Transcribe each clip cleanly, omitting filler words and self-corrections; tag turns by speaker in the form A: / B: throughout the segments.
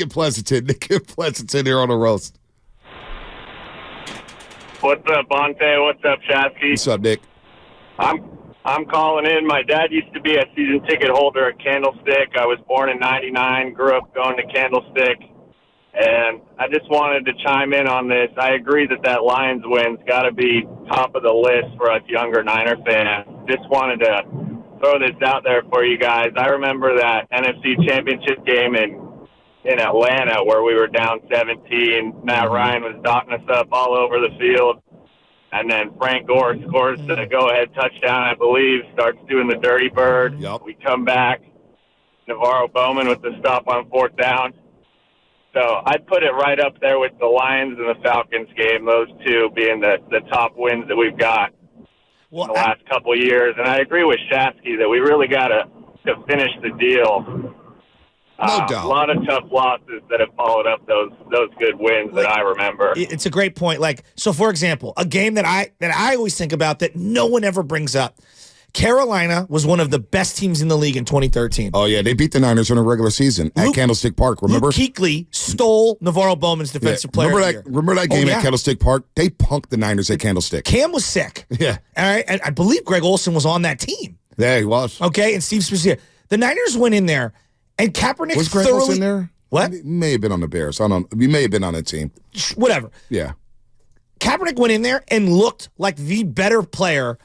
A: in Pleasanton. Nick in Pleasanton here on the roast.
B: What's up, Bonte? What's up, Shasky?
A: What's up, Nick?
B: I'm calling in. My dad used to be a season ticket holder at Candlestick. I was born in '99, grew up going to Candlestick, and I just wanted to chime in on this. I agree that Lions win's got to be top of the list for us younger Niner fans. Just wanted to throw this out there for you guys. I remember that NFC Championship game in Atlanta where we were down 17. Matt Ryan was dotting us up all over the field. And then Frank Gore scores the go-ahead touchdown, I believe, starts doing the dirty bird.
A: Yep.
B: We come back. Navarro Bowman with the stop on fourth down. So I'd put it right up there with the Lions and the Falcons game, those two being the top wins that we've got in the last couple of years. And I agree with Shasky that we really got to finish the deal.
A: No doubt.
B: A lot of tough losses that have followed up those good wins that I remember.
C: It's a great point. So for example, a game that I always think about that no one ever brings up. Carolina was one of the best teams in the league in 2013.
A: Oh, yeah. They beat the Niners in a regular season at Candlestick Park, remember?
C: Luke Kuechly stole Navarro Bowman's defensive player of the year.
A: Remember that game at Candlestick Park? They punked the Niners at Candlestick.
C: Cam was sick.
A: Yeah.
C: All right. And I believe Greg Olsen was on that team.
A: Yeah, he was.
C: Okay. And Steve Spezia. The Niners went in there, and Kaepernick
A: was Greg
C: thoroughly...
A: Olsen there?
C: What?
A: He may have been on the Bears. I don't know. He may have been on that team.
C: Whatever.
A: Yeah.
C: Kaepernick went in there and looked like the better player,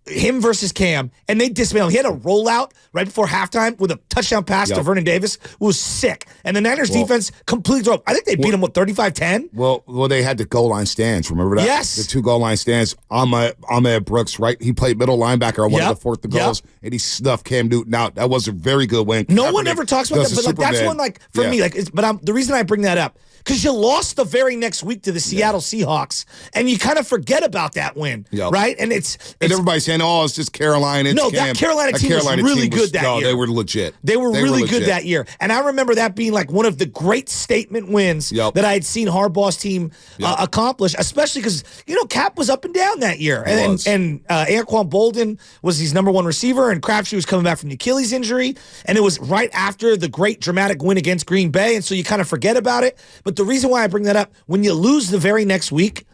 C: him versus Cam, and they dismantled him. He had a rollout right before halftime with a touchdown pass to Vernon Davis. It was sick. And the Niners defense completely drove. I think they beat him, 35-10?
A: Well, they had the goal line stands. Remember that?
C: Yes.
A: The two goal line stands. Ahmed Brooks, right? He played middle linebacker on one of the fourth goals, and he snuffed Cam Newton out. That was a very good win.
C: No one ever talks about that, but that's one, for me, the reason I bring that up, because you lost the very next week to the Seattle Seahawks, and you kind of forget about that win, right? And it's
A: everybody's saying, "Oh, it's just Carolina." It's
C: that Carolina team was really good that year.
A: No, they were legit.
C: They were really good that year, and I remember that being like one of the great statement wins that I had seen Harbaugh's team accomplish, especially because Cap was up and down that year, and Anquan Bolden was his number one receiver, and Crabtree was coming back from the Achilles injury, and it was right after the great dramatic win against Green Bay, and so you kind of forget about it. But the reason why I bring that up, when you lose the very next week,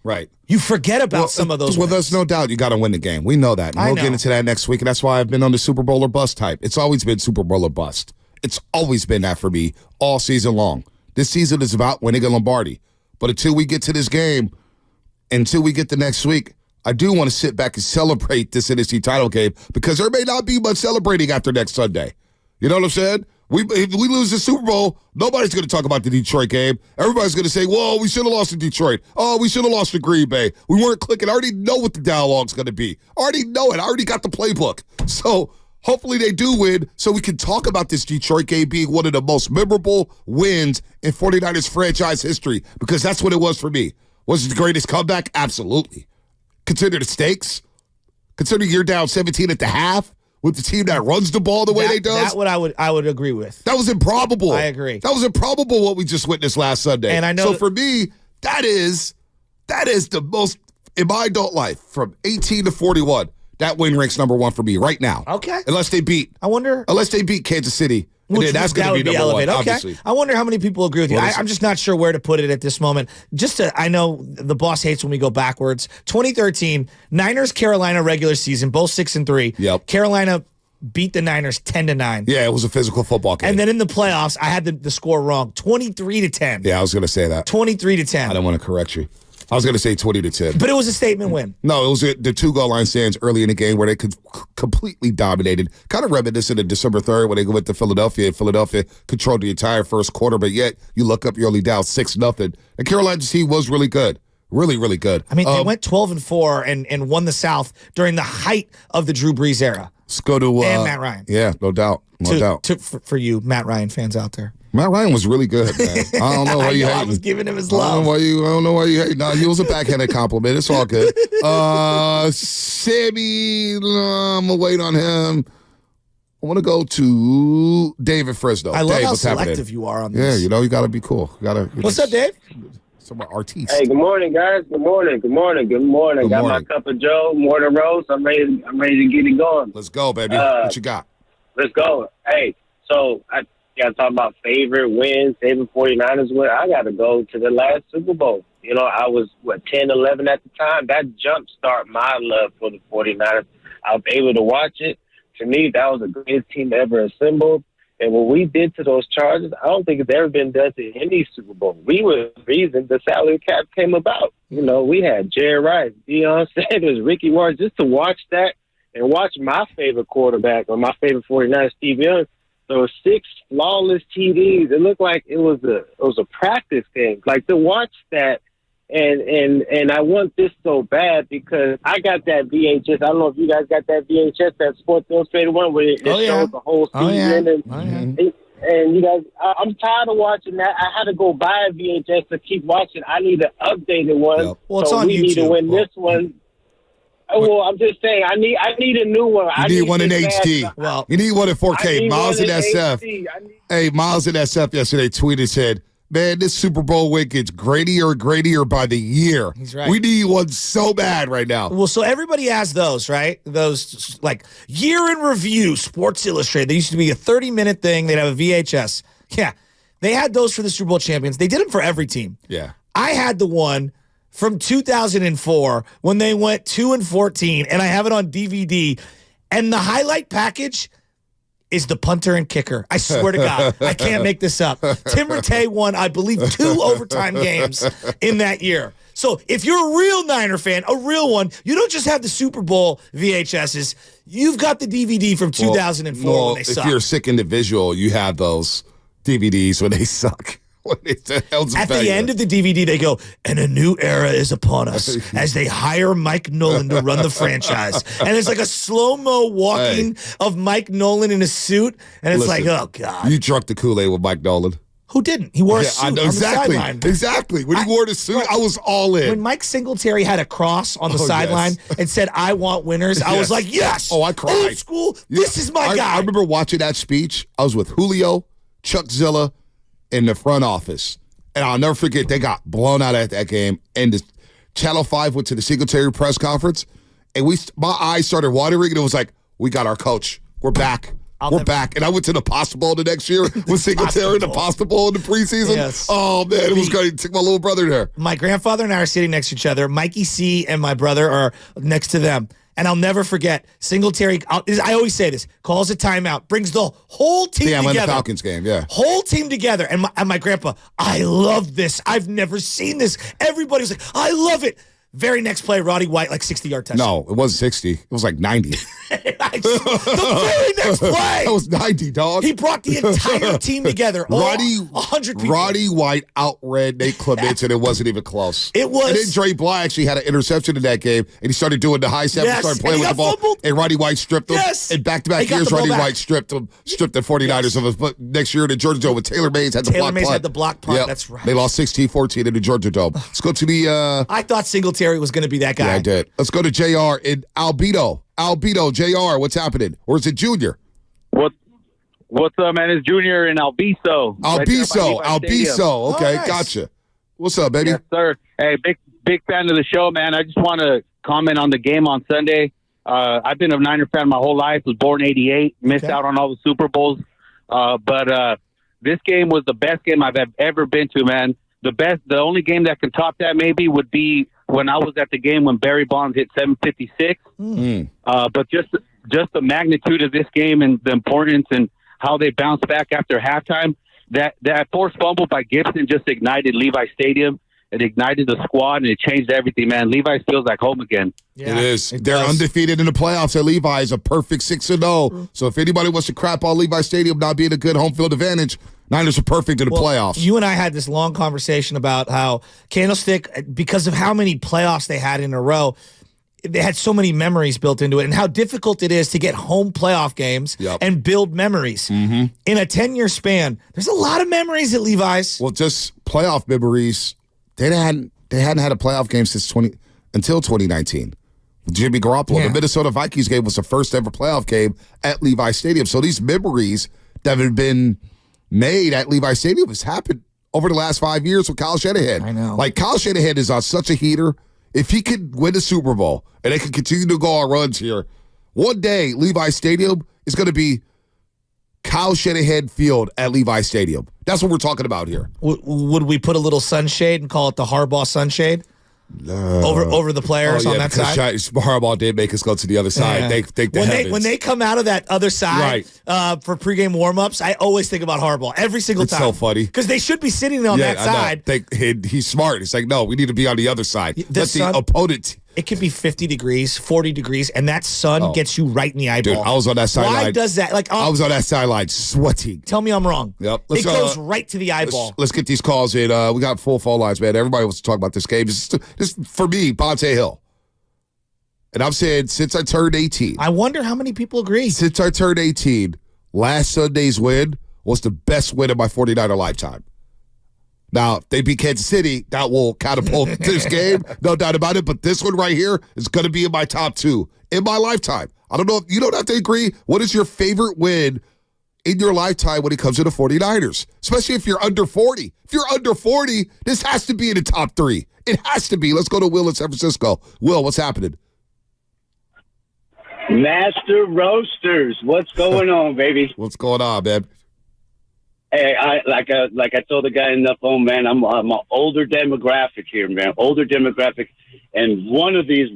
A: right,
C: you forget about some of those wins.
A: There's no doubt you got to win the game. We know that. And we'll get into that next week, and that's why I've been on the Super Bowl or bust type. It's always been Super Bowl or bust. It's always been that for me all season long. This season is about winning a Lombardi. But until we get to this game, until we get to next week, I do want to sit back and celebrate this NFC title game because there may not be much celebrating after next Sunday. You know what I'm saying? If we lose the Super Bowl, nobody's going to talk about the Detroit game. Everybody's going to say, "Whoa, we should have lost to Detroit. Oh, we should have lost to Green Bay. We weren't clicking." I already know what the dialogue's going to be. I already know it. I already got the playbook. So hopefully they do win so we can talk about this Detroit game being one of the most memorable wins in 49ers franchise history because that's what it was for me. Was it the greatest comeback? Absolutely. Consider the stakes. Consider you're down 17 at the half. With the team that runs the ball the way they do.
C: That's what I would agree with.
A: That was improbable.
C: I agree.
A: That was improbable what we just witnessed last Sunday.
C: And I know.
A: So for me, that is the most in my adult life from 18 to 41. That win ranks number one for me right now.
C: Okay.
A: Unless they beat Kansas City. And then that's going to be number one, obviously.
C: I wonder how many people agree with you. I'm just not sure where to put it at this moment. I know the boss hates when we go backwards. 2013, Niners, Carolina regular season, both 6-3.
A: Yep.
C: Carolina beat the Niners 10-9.
A: Yeah, it was a physical football game.
C: And then in the playoffs, I had the score wrong, 23-10.
A: Yeah, I was going to say that.
C: 23-10.
A: I don't want to correct you. I was going to say 20-10.
C: But it was a statement win.
A: No, it was the two goal line stands early in the game where they completely dominated. Kind of reminiscent of December 3rd when they went to Philadelphia. And Philadelphia controlled the entire first quarter, but yet you look up, you're only down 6-0. And Carolina's team was really good. Really, really good.
C: I mean, they went 12-4 and won the South during the height of the Drew Brees era.
A: Let's go to
C: and Matt Ryan.
A: Yeah, no doubt. No doubt.
C: For you Matt Ryan fans out there.
A: Matt Ryan was really good, man. I don't know why you hate.
C: I was giving him his love.
A: I don't know why you hate. No, he was a backhanded compliment. It's all good. Sammy, I'm gonna wait on him. I want to go to David Fresno.
C: I love
A: Dave,
C: how
A: what's
C: selective
A: happening?
C: you are on this.
A: Yeah, you got to be cool.
C: What's up, Dave?
A: Some artists.
D: Hey, good morning, guys. Good morning. Got my cup of Joe, morning roast. I'm ready to get it going.
A: Let's go, baby. What you got?
D: Let's go. Hey, so You got to talk about favorite wins, favorite 49ers win. I got to go to the last Super Bowl. I was, 10, 11 at the time. That jumpstart my love for the 49ers. I was able to watch it. To me, that was the greatest team ever assembled. And what we did to those Chargers, I don't think it's ever been done to any Super Bowl. We were the reason the salary cap came about. We had Jerry Rice, Deion Sanders, Ricky Warren. Just to watch that and watch my favorite quarterback or my favorite 49ers, Steve Young, those 6 flawless TDs. It looked like it was a practice game. Like, to watch that, and I want this so bad because I got that VHS. I don't know if you guys got that VHS, that Sports Illustrated one where it shows the whole season. And you guys, I'm tired of watching that. I had to go buy a VHS to keep watching. I need an updated one.
A: Yep.
C: Well, it's on
D: we
C: YouTube.
D: Need to win this one. Well, I'm just saying, I need a new one.
A: You need one in HD.
C: Well,
A: you need one in 4K. Miles in SF. Hey, Miles in SF yesterday tweeted, said, man, this Super Bowl win gets greatier and greatier by the year.
C: He's right.
A: We need one so bad right now.
C: Well, so everybody has those, right? Those, like, year in review, Sports Illustrated. They used to be a 30-minute thing. They'd have a VHS. Yeah. They had those for the Super Bowl champions. They did them for every team.
A: Yeah.
C: I had the one from 2004 when they went 2-14, and I have it on DVD. And the highlight package is the punter and kicker. I swear to God, I can't make this up. Tim Rattay won, I believe, 2 overtime games in that year. So if you're a real Niner fan, a real one, you don't just have the Super Bowl VHSs. You've got the DVD from 2004 when they suck.
A: If you're a sick individual, you have those DVDs when they suck. At the end of the DVD, they go, and a new era is upon us as they hire Mike Nolan to run the franchise. And it's like a slow-mo walking of Mike Nolan in a suit, and it's like, oh, God. You drunk the Kool-Aid with Mike Nolan.
C: Who didn't? He wore a suit
A: I know,
C: on
A: exactly,
C: the sideline.
A: Exactly. When he wore the suit, I was all in.
C: When Mike Singletary had a cross on the sideline and said, I want winners, I was like, yes.
A: Oh, I cried.
C: Old school, this is my guy.
A: I remember watching that speech. I was with Julio, Chuck Zilla, in the front office. And I'll never forget, they got blown out at that game. And the Channel 5 went to the Singletary press conference. And my eyes started watering. And it was like, we got our coach. We're back. We're back. And I went to the Pasta Bowl the next year with Singletary, the Pasta Bowl in the preseason.
C: Yes.
A: Oh, man, it was great. I took my little brother there.
C: My grandfather and I are sitting next to each other. Mikey C. and my brother are next to them. And I'll never forget, Singletary, I always say this, calls a timeout, brings the whole team together.
A: Yeah, the Falcons game, yeah.
C: Whole team together. And my grandpa, I love this. I've never seen this. Everybody's like, I love it. Very next play, Roddy White, like 60-yard touchdown.
A: No, it wasn't 60. It was like 90.
C: The very next play.
A: That was 90, dog.
C: He brought the entire team together. 100 people.
A: Roddy White outran Nate Clements, and it wasn't even close.
C: It was.
A: And then Dre Bly actually had an interception in that game, and he started doing the high step and started playing with the ball.
C: Fumbled.
A: And Roddy White stripped him.
C: Yes.
A: And back-to-back years, Roddy White stripped the 49ers of us. But next year in the Georgia Dome with Taylor Mays had the block punt.
C: Taylor Mays had the block punt.
A: Yep.
C: That's right.
A: They lost 16-14 in the Georgia Dome. Let's go to the...
C: I thought Singletary was going to be that guy.
A: Yeah, I did. Let's go to JR in Albedo. Albedo, JR, what's happening? Or is it Junior?
E: What's up, man? It's Junior in Albiso.
A: Albiso. Okay,
C: nice.
A: Gotcha. What's up, baby?
E: Yes, sir. Hey, big fan of the show, man. I just want to comment on the game on Sunday. I've been a Niner fan my whole life. Was born '88. Missed out on all the Super Bowls. But this game was the best game I've ever been to, man. The only game that can top that maybe would be when I was at the game when Barry Bonds hit 756. But just the magnitude of this game and the importance and how they bounced back after halftime, that forced fumble by Gibson just ignited Levi Stadium. It ignited the squad, and it changed everything, man. Levi feels like home again.
A: Yeah, it is. They're undefeated in the playoffs, and Levi is a perfect 6-0. So if anybody wants to crap on Levi Stadium not being a good home field advantage, Niners are perfect in the playoffs.
C: You and I had this long conversation about how Candlestick, because of how many playoffs they had in a row, they had so many memories built into it, and how difficult it is to get home playoff games and build memories. In a 10-year span, there's a lot of memories at Levi's.
A: Well, just playoff memories. They hadn't had a playoff game until 2019. Jimmy Garoppolo. The Minnesota Vikings game was the first ever playoff game at Levi Stadium. So these memories that have been made at Levi Stadium has happened over the last 5 years with Kyle Shanahan.
C: I know.
A: Like, Kyle Shanahan is on such a heater. If he could win the Super Bowl and they can continue to go on runs here, one day Levi Stadium is going to be Kyle Shanahan Field at Levi Stadium. That's what we're talking about here.
C: Would we put a little sunshade and call it the Harbaugh sunshade? Over the players on that side.
A: Harbaugh did make us go to the other side.
C: Yeah. When they come out of that other side for pregame warmups, I always think about Harbaugh every single time.
A: It's so funny
C: because they should be sitting on that side.
A: He's smart. He's like, no, we need to be on the other side. Let the opponent.
C: It could be 50 degrees, 40 degrees, and that sun gets you right in the eyeball.
A: Dude, I was on that sideline.
C: Why does that?
A: I was on that sideline sweating.
C: Tell me I'm wrong.
A: Yep.
C: It goes right to the eyeball.
A: Let's get these calls in. We got full phone lines, man. Everybody wants to talk about this game. This for me, Bonte Hill. And I've said since I turned 18.
C: I wonder how many people agree.
A: Since I turned 18, last Sunday's win was the best win of my 49er lifetime. Now, if they beat Kansas City, that will catapult this game, no doubt about it. But this one right here is going to be in my top 2 in my lifetime. I don't know if you don't have to agree. What is your favorite win in your lifetime when it comes to the 49ers? Especially if you're under 40. If you're under 40, this has to be in the top 3. It has to be. Let's go to Will in San Francisco. Will, what's happening?
F: Master Roasters, what's going on, baby?
A: What's going on, man?
F: Hey, like I told the guy in the phone, man, I'm an older demographic here, man. Older demographic, and one of these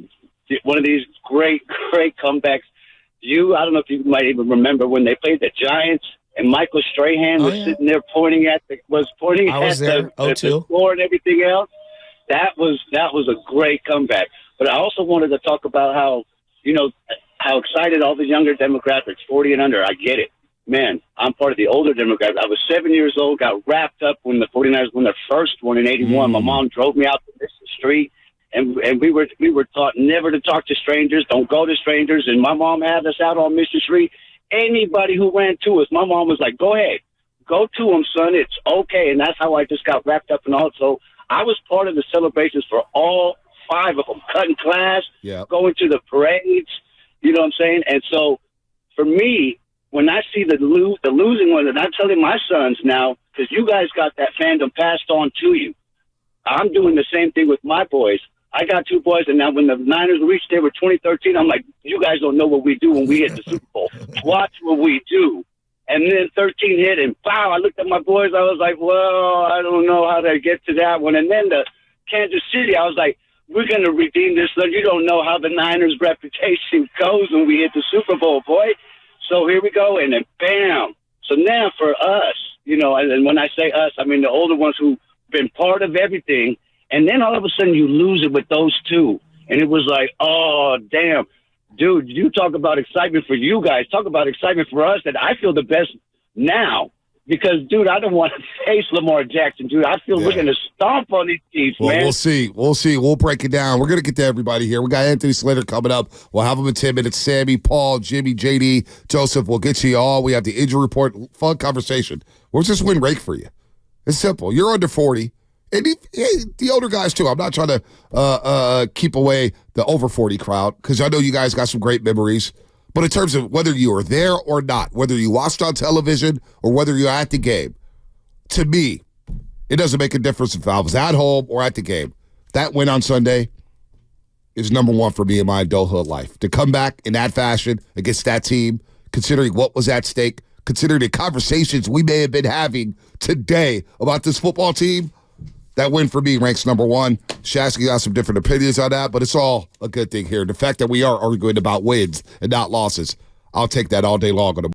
F: great comebacks. I don't know if you might even remember when they played the Giants and Michael Strahan was sitting there pointing at the score and everything else. That was a great comeback. But I also wanted to talk about how excited all the younger demographics, 40 and under. I get it. Man, I'm part of the older demographic. I was 7 years old, got wrapped up when the 49ers won their first one in 81. My mom drove me out to the street, and we were taught never to talk to strangers, don't go to strangers, and my mom had us out on Mr. Street. Anybody who ran to us, my mom was like, go ahead, go to them, son, it's okay. And that's how I just got wrapped up in all. So I was part of the celebrations for all 5 of them, cutting class, going to the parades, you know what I'm saying? And so for me, when I see the losing one, and I'm telling my sons now, because you guys got that fandom passed on to you, I'm doing the same thing with my boys. I got 2 boys, and now when the Niners reached there with 2013, I'm like, you guys don't know what we do when we hit the Super Bowl. Watch what we do. And then 13 hit, and pow, I looked at my boys. I was like, well, I don't know how to get to that one. And then the Kansas City, I was like, we're going to redeem this. You don't know how the Niners' reputation goes when we hit the Super Bowl, boy. So here we go, and then bam. So now for us, and when I say us, I mean the older ones who've been part of everything, and then all of a sudden you lose it with those 2. And it was like, oh, damn. Dude, you talk about excitement for you guys. Talk about excitement for us that I feel the best now. Because, dude, I don't want to face Lamar Jackson, dude. I feel we're going to stomp on these Chiefs, man.
A: We'll see. We'll break it down. We're going to get to everybody here. We got Anthony Slater coming up. We'll have him in 10 minutes. Sammy, Paul, Jimmy, JD, Joseph. We'll get to you all. We have the injury report. Fun conversation. We'll just win rake for you. It's simple. You're under 40. And the older guys, too. I'm not trying to keep away the over 40 crowd because I know you guys got some great memories. But in terms of whether you were there or not, whether you watched on television or whether you're at the game, to me, it doesn't make a difference if I was at home or at the game. That win on Sunday is number 1 for me in my adulthood life. To come back in that fashion against that team, considering what was at stake, considering the conversations we may have been having today about this football team, that win for me ranks number 1. Shasky got some different opinions on that, but it's all a good thing here. The fact that we are arguing about wins and not losses, I'll take that all day long on the